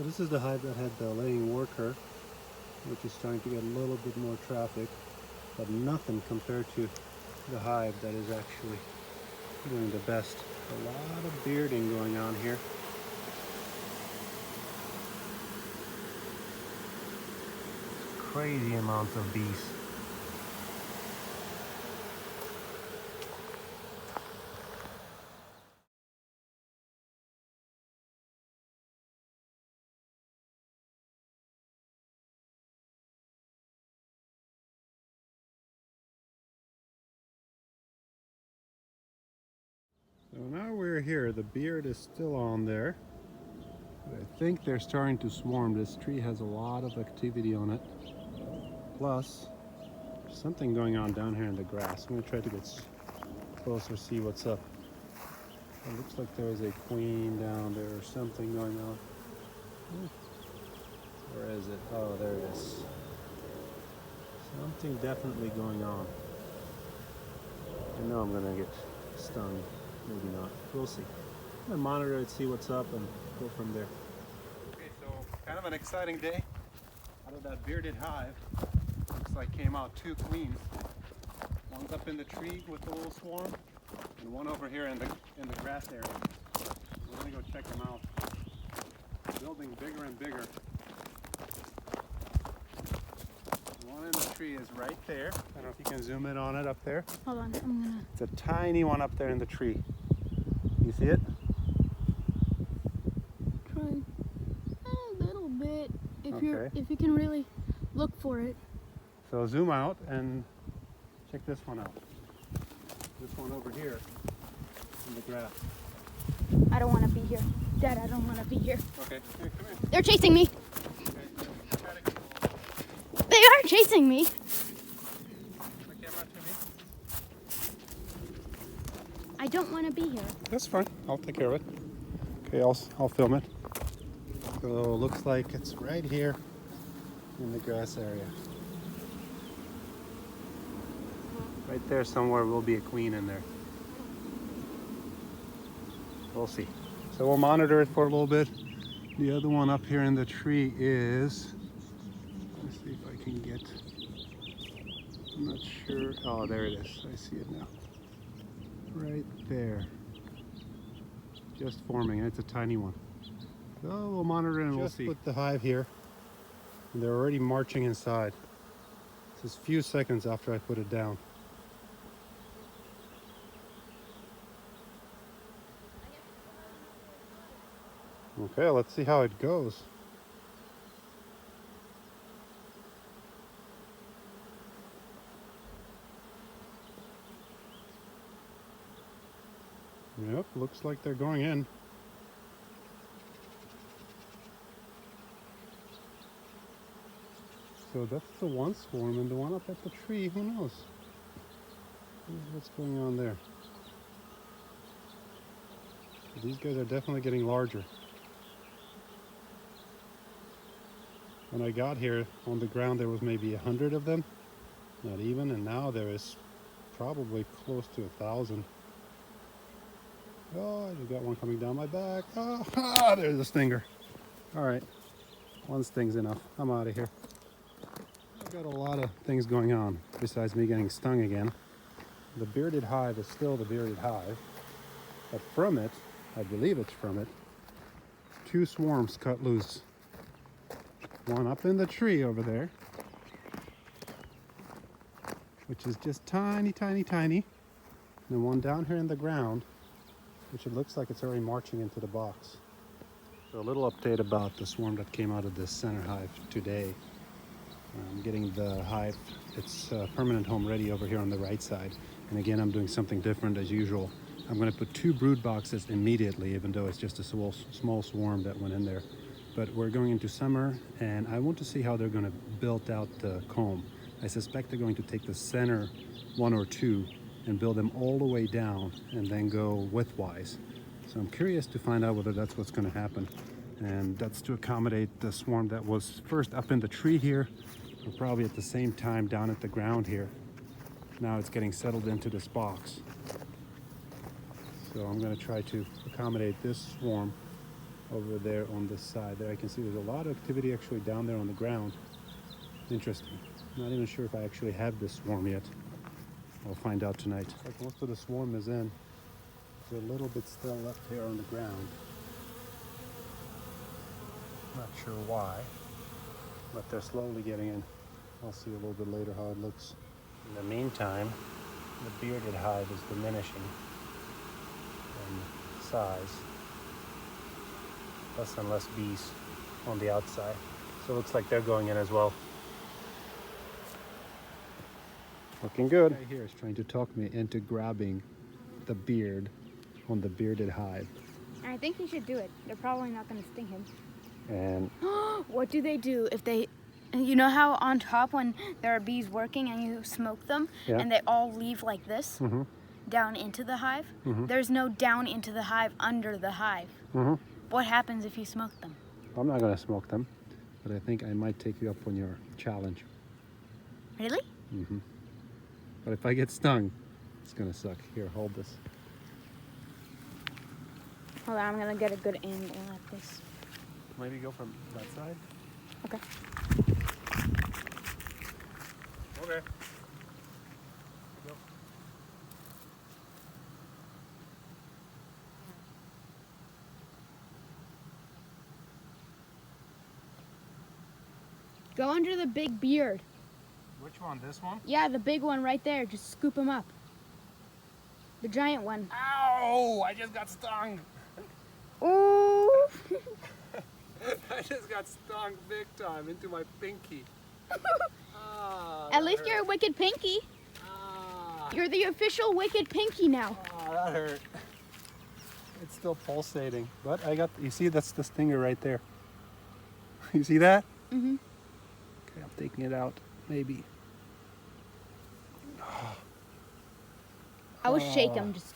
So this is the hive that had the laying worker, which is starting to get a little bit more traffic, but nothing compared to the hive that is actually doing the best. A lot of bearding going on here. Crazy amounts of bees. So now we're here. The beard is still on there. I think they're starting to swarm. This tree has a lot of activity on it. Plus, there's something going on down here in the grass. I'm going to try to get closer, see what's up. It looks like there is a queen down there or something going on. Where is it? Oh, there it is. Something definitely going on. I know I'm going to get stung. Maybe not. We'll see. I'm going to monitor it, see what's up, and go from there. Okay, so kind of an exciting day. Out of that bearded hive, looks like came out two queens. One's up in the tree with a little swarm, and one over here in the grass area. We're gonna go check them out. Building bigger and bigger. The one in the tree is right there. I don't know if you can zoom in on it up there. Hold on, I'm gonna. It's a tiny one up there in the tree. You see it? Try a little bit Okay. if you can really look for it. So zoom out and check this one out. This one over here in the grass. I don't want to be here. Dad, I don't want to be here. Okay, here, come here. They're chasing me. Okay. Try to get They are chasing me. the camera to me. I don't want to be here. That's fine. I'll take care of it. Okay, I'll film it. So it looks like it's right here in the grass area. Right there somewhere will be a queen in there. We'll see. So we'll monitor it for a little bit. The other one up here in the tree is, let's see if I can get, I'm not sure. Oh, there it is. I see it now. Right there. Just forming, and it's a tiny one. So we'll monitor it and we'll see. Just put the hive here, and they're already marching inside. This is a few seconds after I put it down. Okay, let's see how it goes. Yep, looks like they're going in. So that's the one swarm, and the one up at the tree, who knows? What's going on there? These guys are definitely getting larger. When I got here on the ground, there was maybe 100 of them, not even, and now there is probably close to 1,000. Oh, I just got one coming down my back. Oh, there's a stinger. All right, one sting's enough. I'm out of here. I've got a lot of things going on besides me getting stung again. The bearded hive is still the bearded hive, but from it, I believe it's from it, two swarms cut loose. One up in the tree over there, which is just tiny, tiny, tiny. And then one down here in the ground, which it looks like it's already marching into the box. So a little update about the swarm that came out of this center hive today. I'm getting the hive, its permanent home ready over here on the right side. And again, I'm doing something different as usual. I'm going to put 2 brood boxes immediately, even though it's just a small swarm that went in there. But we're going into summer, and I want to see how they're going to build out the comb. I suspect they're going to take the center 1 or 2 and build them all the way down and then go widthwise. So I'm curious to find out whether that's what's going to happen. And that's to accommodate the swarm that was first up in the tree here, or probably at the same time down at the ground here. Now it's getting settled into this box. So I'm going to try to accommodate this swarm over there on this side. There I can see there's a lot of activity actually down there on the ground. Interesting. Not even sure if I actually have this swarm yet. I'll find out tonight. Like most of the swarm is in. There's a little bit still left here on the ground. Not sure why, but they're slowly getting in. I'll see a little bit later how it looks. In the meantime, the bearded hive is diminishing in size. Less and less bees on the outside. So it looks like they're going in as well. Looking good. Right here is trying to talk me into grabbing the beard on the bearded hive. I think he should do it. They're probably not going to sting him. And What do they do if they, you know how on top when there are bees working and you smoke them yeah. and they all leave like this Mm-hmm. down into the hive? Mm-hmm. There's no down into the hive under the hive. Mm-hmm. What happens if you smoke them? I'm not going to smoke them, but I think I might take you up on your challenge. Really? Mm-hmm. But if I get stung, it's going to suck. Here, hold this. Hold on, I'm going to get a good angle at this. Maybe go from that side? Okay. Okay. Go. Go under the big beard. Which one? This one? Yeah, the big one right there. Just scoop him up. The giant one. Ow! I just got stung! Ooh! I just got stung big time into my pinky. At least you're a wicked pinky. You're the official wicked pinky now. Oh, that hurt. It's still pulsating, but I got, you see, that's the stinger right there. You see that? Mm-hmm. Okay, I'm taking it out, maybe. I was shaking, just.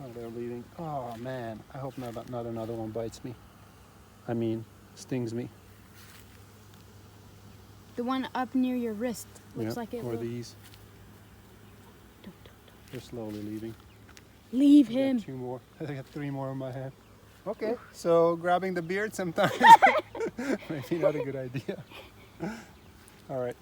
Oh, they're leaving. Oh man, I hope not another one bites me. I mean, stings me. The one up near your wrist looks Yep, like it or will. these. Don't. They're slowly leaving. Leave I got him. 2 more. I got 3 more in my hand. Okay, so grabbing the beard sometimes maybe not a good idea. All right,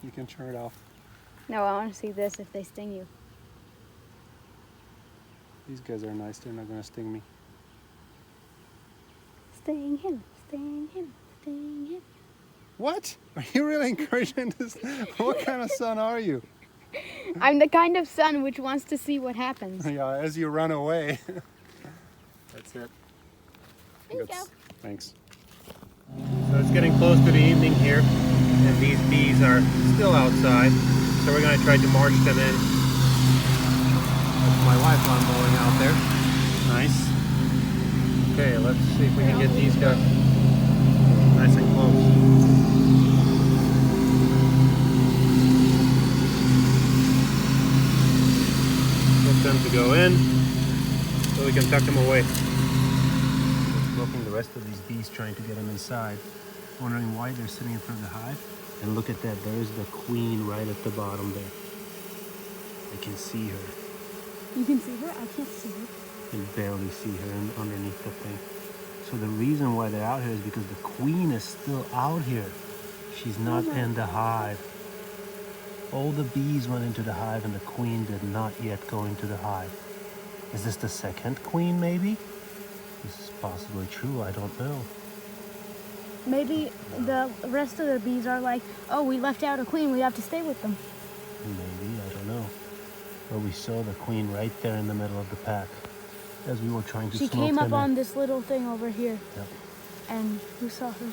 you can turn it off. No, I want to see this if they sting you. These guys are nice. They're not gonna sting me. Sting him, sting him, sting him. What? Are you really encouraging this? What kind of son are you? I'm the kind of son which wants to see what happens. Yeah, as you run away. That's it. There you go. Thanks. So it's getting close to the evening here, and these bees are still outside. So we're going to try to march them in. That's my wife lawnmowing out there. Nice. Okay, let's see if we can get these guys nice and close. Get them to go in so we can tuck them away. Smoking the rest of these bees, trying to get them inside. Wondering why they're sitting in front of the hive. And look at that, there's the queen right at the bottom there. I can see her. You can see her? I can't see her. You can barely see her underneath the thing. So the reason why they're out here is because the queen is still out here. She's not in the hive. All the bees went into the hive and the queen did not yet go into the hive. Is this the second queen maybe? This is possibly true, I don't know. Maybe the rest of the bees are like, oh, we left out a queen, we have to stay with them. Maybe, I don't know. But we saw the queen right there in the middle of the pack as we were trying to She smoke came up them on in. this little thing over here. Yep. And who saw her?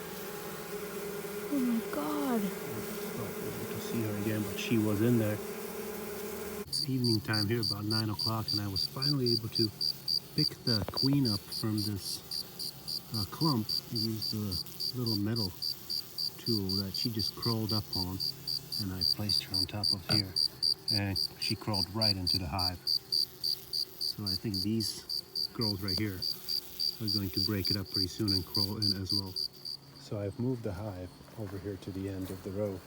Oh my god. Not able to see her again, but she was in there. It's evening time here, about 9 o'clock, and I was finally able to pick the queen up from this clump. I used a little metal tool that she just crawled up on, and I placed her on top of here, and she crawled right into the hive. So I think these girls right here are going to break it up pretty soon and crawl in as well. So I've moved the hive over here to the end of the row,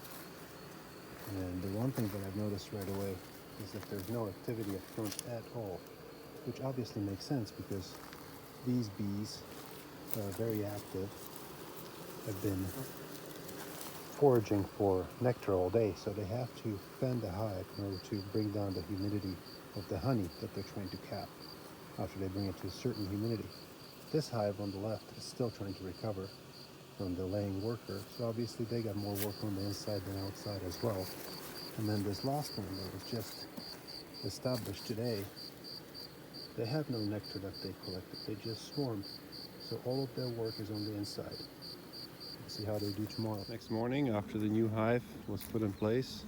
and the one thing that I've noticed right away is that there's no activity up front at all, which obviously makes sense because these bees very active. Have been foraging for nectar all day, so they have to fan the hive in order to bring down the humidity of the honey that they're trying to cap after they bring it to a certain humidity. This hive on the left is still trying to recover from the laying worker, so obviously they got more work on the inside than outside as well. And then this last one that was just established today, they have no nectar that they collected, they just swarmed. So all of their work is on the inside. Let's see how they do tomorrow. Next morning, after the new hive was put in place,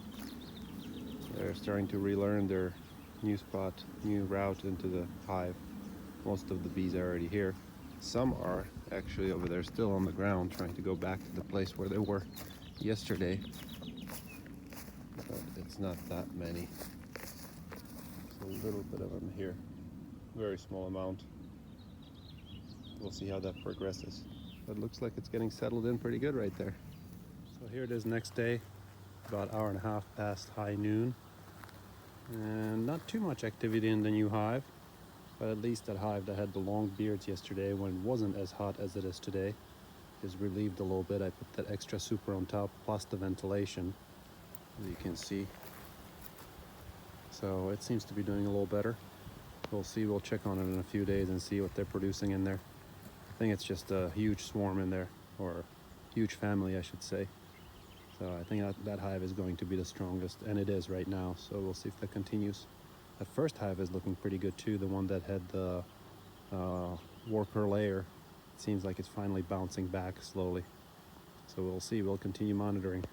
they're starting to relearn their new spot, new route into the hive. Most of the bees are already here. Some are actually over there still on the ground trying to go back to the place where they were yesterday. But it's not that many. It's a little bit of them here. Very small amount. We'll see how that progresses. But it looks like it's getting settled in pretty good right there. So here it is next day, about an hour and a half past high noon. And not too much activity in the new hive. But at least that hive that had the long beards yesterday, when it wasn't as hot as it is today, is relieved a little bit. I put that extra super on top, plus the ventilation, as you can see. So it seems to be doing a little better. We'll see, we'll check on it in a few days and see what they're producing in there. I think it's just a huge swarm in there, or huge family, I should say. So I think that hive is going to be the strongest, and it is right now, so we'll see if that continues. The first hive is looking pretty good too, the one that had the worker layer. It seems like it's finally bouncing back slowly. So we'll see, we'll continue monitoring.